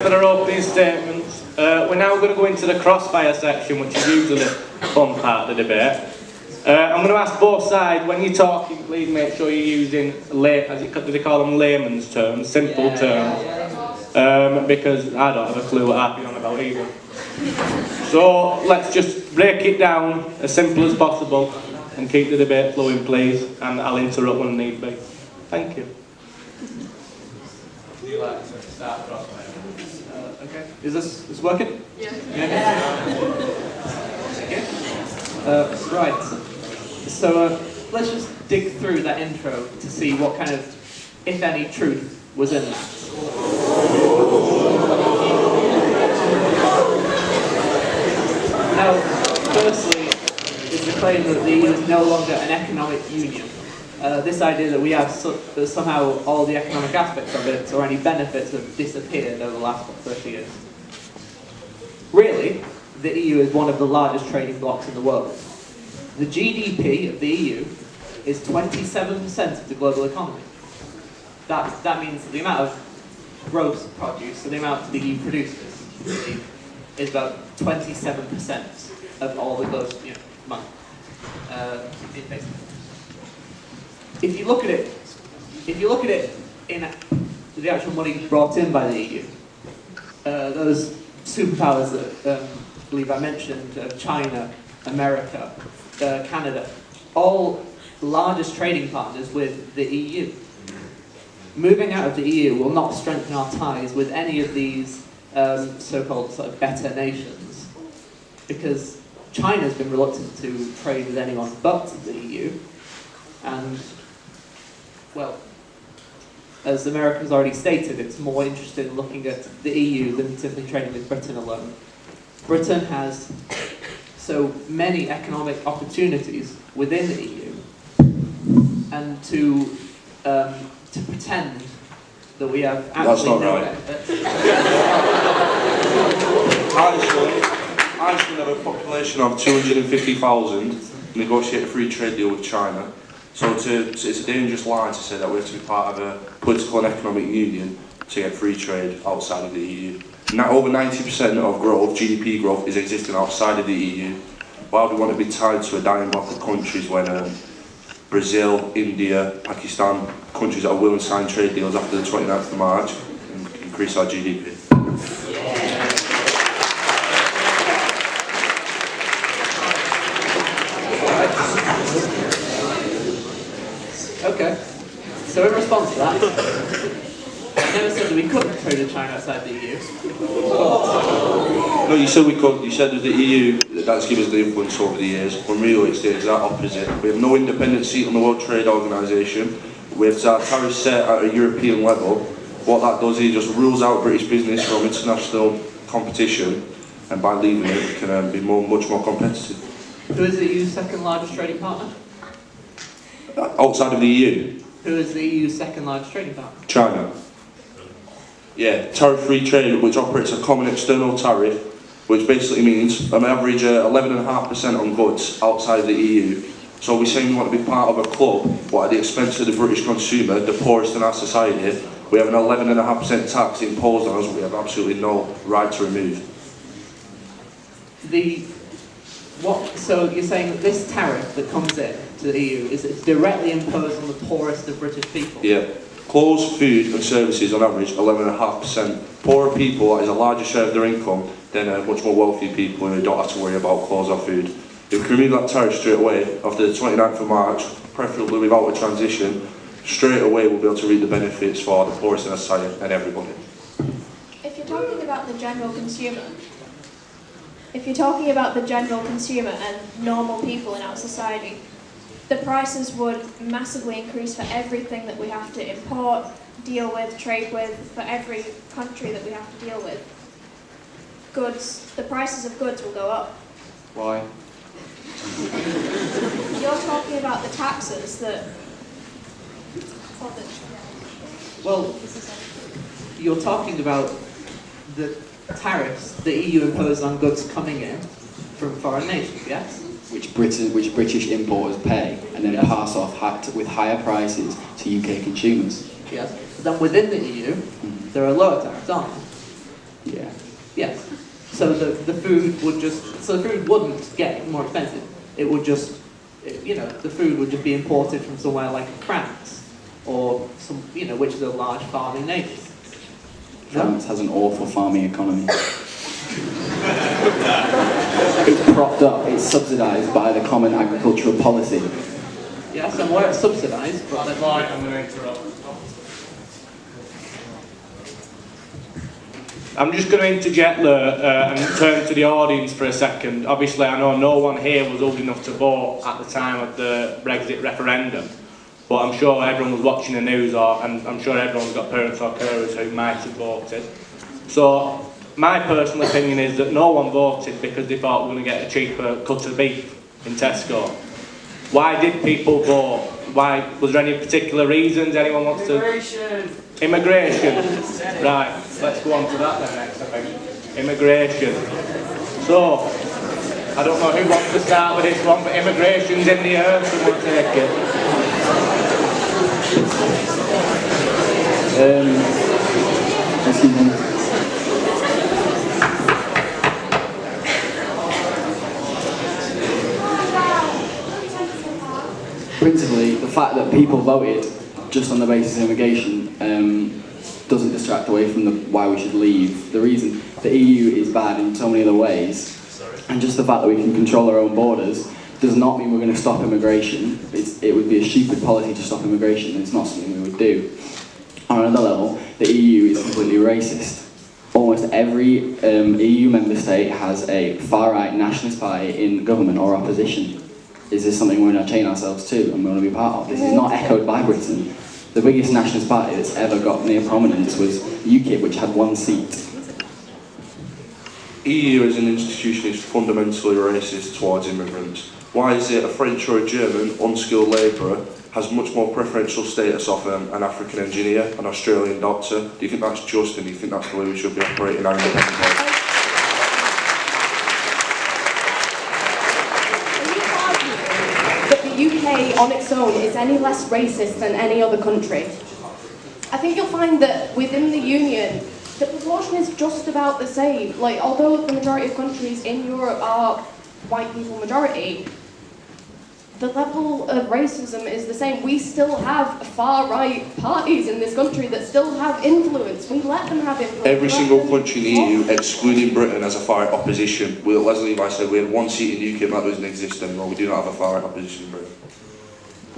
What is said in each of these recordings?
For our opening statements. We're now going to go into the crossfire section, which is usually the fun part of the debate. I'm going to ask both sides, when you're talking, please make sure you're using, do they call them layman's terms, simple terms, because I don't have a clue what I'm on about either. So let's just break it down as simple as possible and keep the debate flowing, please, and I'll interrupt when need be. Thank you. Do you like to start crossfire? Okay. Is this working? Yeah. Right. So let's just dig through that intro to see what kind of, if any, truth was in that. Now, firstly, is the claim that the EU is no longer an economic union. This idea that we have that somehow all the economic aspects of it or any benefits have disappeared over the last 30 years. Really, the EU is one of the largest trading blocs in the world. The GDP of the EU is 27% of the global economy. That means the amount of gross produce, so the amount the EU produces, is about 27% of all the global money. If you look at it in the actual money brought in by the EU, those superpowers that I believe I mentioned, China, America, Canada, all largest trading partners with the EU. Moving out of the EU will not strengthen our ties with any of these so-called sort of better nations, because China's been reluctant to trade with anyone but the EU, and well, as America's already stated, it's more interested in looking at the EU than simply trading with Britain alone. Britain has so many economic opportunities within the EU, and to pretend that we have actually Iceland have a population of 250,000, negotiate a free trade deal with China. So it's a dangerous line to say that we have to be part of a political and economic union to get free trade outside of the EU. Now, over 90% of growth, GDP growth, is existing outside of the EU. Why would we want to be tied to a dying block of countries when Brazil, India, Pakistan, countries that are willing to sign trade deals after the 29th of March and increase our GDP? Okay, so in response to that, I never said that we couldn't trade with China outside the EU. No, you said we could. You said that the EU, that's given us the influence over the years, when really it's the exact opposite. We have no independent seat on the World Trade Organization. We have our tariffs set at a European level. What that does is it just rules out British business from international competition, and by leaving it, we can be much more competitive. Who is the EU's second largest trading partner? Outside of the EU? Who is the EU's second largest trading partner? China. Yeah, tariff-free trade, which operates a common external tariff, which basically means an average 11.5% on goods outside of the EU. So we're saying we want to be part of a club, but at the expense of the British consumer, the poorest in our society. We have an 11.5% tax imposed on us, we have absolutely no right to remove. So you're saying that this tariff that comes in to the EU is directly imposed on the poorest of British people? Yeah. Clothes, food and services on average 11.5%. Poorer people, that is a larger share of their income than much more wealthy people who don't have to worry about clothes or food. If we can remove that tariff straight away, after the 29th of March, preferably without a transition, straight away we'll be able to reap the benefits for the poorest in our society and everybody. If you're talking about the general consumer and normal people in our society, the prices would massively increase for everything that we have to import, deal with, trade with, for every country that we have to deal with. The prices of goods will go up. Why? You're talking about the taxes that... Well, you're talking about the tariffs the EU imposed on goods coming in from foreign nations, yes? Which British importers pay and then pass off with higher prices to UK consumers. Yes. But then within the EU, there are lower tariffs, aren't there? So the food wouldn't get more expensive. It would just, the food would just be imported from somewhere like France or which is a large farming nation. France has an awful farming economy. It's propped up, it's subsidised by the Common Agricultural Policy. Yes, I'm aware it's subsidised, but Right, I'm going to interrupt. I'm just going to interject there and turn to the audience for a second. Obviously, I know no one here was old enough to vote at the time of the Brexit referendum, but I'm sure everyone was watching the news, and I'm sure everyone's got parents or carers who might have voted. So, my personal opinion is that no one voted because they thought we were going to get a cheaper cut of beef in Tesco. Why did people vote? Why? Was there any particular reasons? Anyone wants to? Immigration. Right, let's go on to that then next, I think. Immigration. So, I don't know who wants to start with this one, but immigration's in the air, someone take it. Excuse me. Principally, the fact that people voted just on the basis of immigration doesn't distract away from why we should leave. The reason the EU is bad in so many other ways, and just the fact that we can control our own borders, does not mean we're going to stop immigration. It would be a stupid policy to stop immigration, and it's not something we would do. On another level, the EU is completely racist. Almost every EU member state has a far-right nationalist party in government or opposition. Is this something we're going to chain ourselves to and we want to be part of? This is not echoed by Britain. The biggest nationalist party that's ever got near prominence was UKIP, which had 1 seat. EU as an institution is fundamentally racist towards immigrants. Why is it a French or a German unskilled labourer has much more preferential status of an African engineer, an Australian doctor? Do you think that's just, and do you think that's the way we should be operating our independent body? That the UK on its own is any less racist than any other country? I think you'll find that within the Union, the proportion is just about the same. Like, although the majority of countries in Europe are white people majority, the level of racism is the same. We still have far-right parties in this country that still have influence. We let them have influence. Every single country in the EU, excluding Britain, has a far-right opposition. Leslie Levi said we had 1 seat in UK, that doesn't exist anymore. We do not have a far-right opposition in Britain.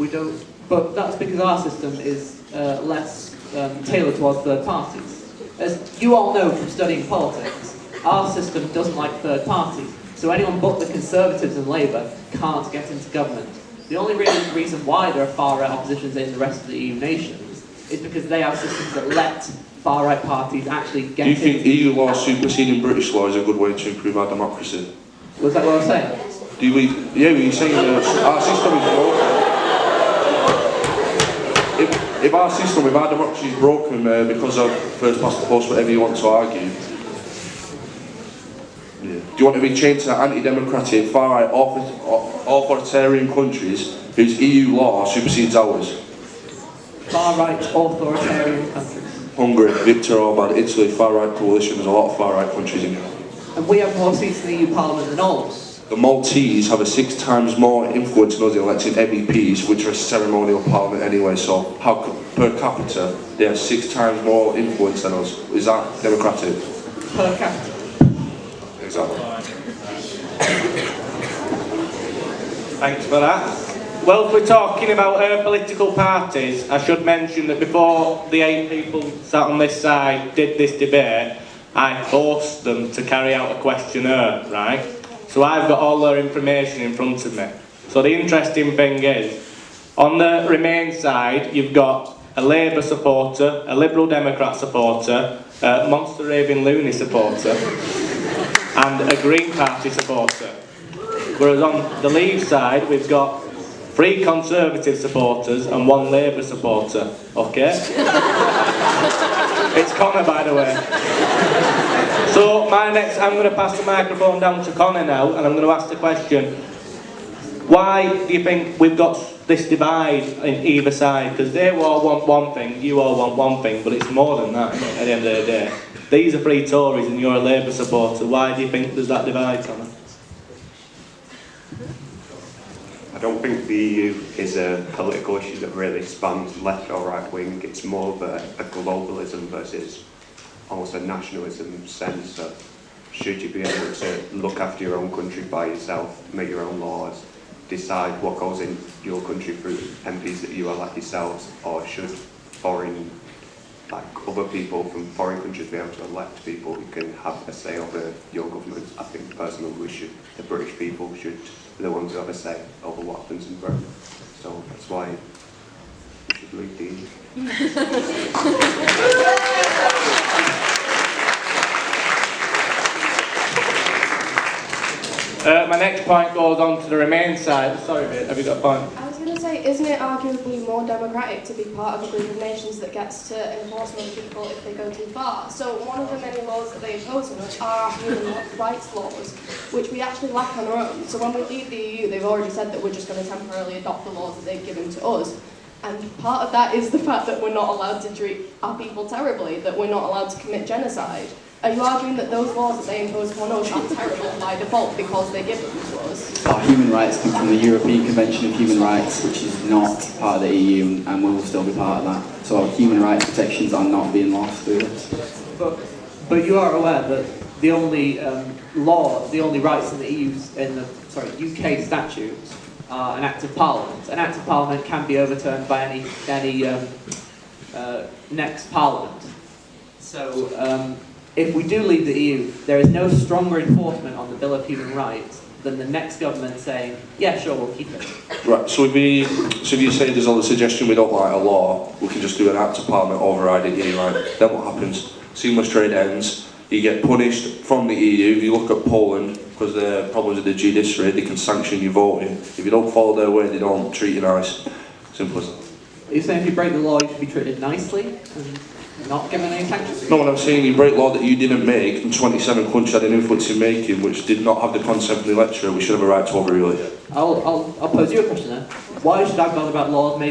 we don't. But that's because our system is less tailored towards third parties. As you all know from studying politics, our system doesn't like third parties. So anyone but the Conservatives and Labour can't get into government. The only reason why there are far-right oppositions in the rest of the EU nations is because they have systems that let far-right parties actually get in. Do you think EU law superseding British law is a good way to improve our democracy? Was that what I was saying? Do you believe, yeah, you're saying that our system is broken. If our system, if our democracy is broken because of first past the post, whatever you want to argue, do you want to be chained to anti-democratic, far-right, authoritarian countries whose EU law supersedes ours? Far-right authoritarian countries. Hungary, Viktor Orban, Italy, far-right coalition, there's a lot of far-right countries in Europe. And we have more seats in the EU Parliament than all of us. The Maltese have a 6 times more influence in us in electing MEPs, which are a ceremonial parliament anyway, so per capita, they have 6 times more influence than us. Is that democratic? Per capita. Exactly. Thanks for that. Well, if we're talking about political parties, I should mention that before the 8 people sat on this side did this debate, I forced them to carry out a questionnaire, right? So I've got all their information in front of me. So the interesting thing is, on the Remain side, you've got a Labour supporter, a Liberal Democrat supporter, a Monster Raving Loony supporter, and a Green Party supporter. Whereas on the Leave side, we've got 3 Conservative supporters and 1 Labour supporter. Okay? It's Connor, by the way. So I'm going to pass the microphone down to Connor now, and I'm going to ask the question: why do you think we've got this divide in either side? Because they all want one thing, you all want one thing, but it's more than that, isn't it, at the end of the day? These are free Tories and you're a Labour supporter. Why do you think there's that divide, Connor? I don't think the EU is a political issue that really spans left or right wing. It's more of a globalism versus almost a nationalism sense of should you be able to look after your own country by yourself, make your own laws, decide what goes in your country through MPs that you elect yourselves, or should foreign, like other people from foreign countries be able to elect people who can have a say over your government? I think personally the British people should be the ones who have a say over what happens in Britain. So that's why we should leave the My next point goes on to the Remain side. Sorry, mate, have you got a point? I was going to say, isn't it arguably more democratic to be part of a group of nations that gets to enforce on people if they go too far? So one of the many laws that they impose on us are our human rights laws, which we actually lack on our own. So when we leave the EU, they've already said that we're just going to temporarily adopt the laws that they've given to us. And part of that is the fact that we're not allowed to treat our people terribly, that we're not allowed to commit genocide. Are you arguing that those laws that they impose on us are terrible by default because they give them to us? Our human rights come from the European Convention of Human Rights, which is not part of the EU and will still be part of that. So our human rights protections are not being lost through this. But you are aware that the only the only rights in the UK statutes are an Act of Parliament. An Act of Parliament can be overturned by any next Parliament. So if we do leave the EU, there is no stronger enforcement on the Bill of Human Rights than the next government saying, yeah, sure, we'll keep it. Right, so if you say there's a suggestion we don't like a law, we can just do an Act of Parliament overriding it, right? Then what happens? Seamless trade ends, you get punished from the EU. If you look at Poland, because there are problems with the judiciary, they can sanction your voting. If you don't follow their way, they don't treat you nice. Simple as that. Are you saying if you break the law, you should be treated nicely and not given any sanctions? No, what I'm saying, you break law that you didn't make, and 27 countries had an influence in making, which did not have the consent of the electorate, we should have a right to overrule it. I'll pose you a question then. Why should I bother about laws made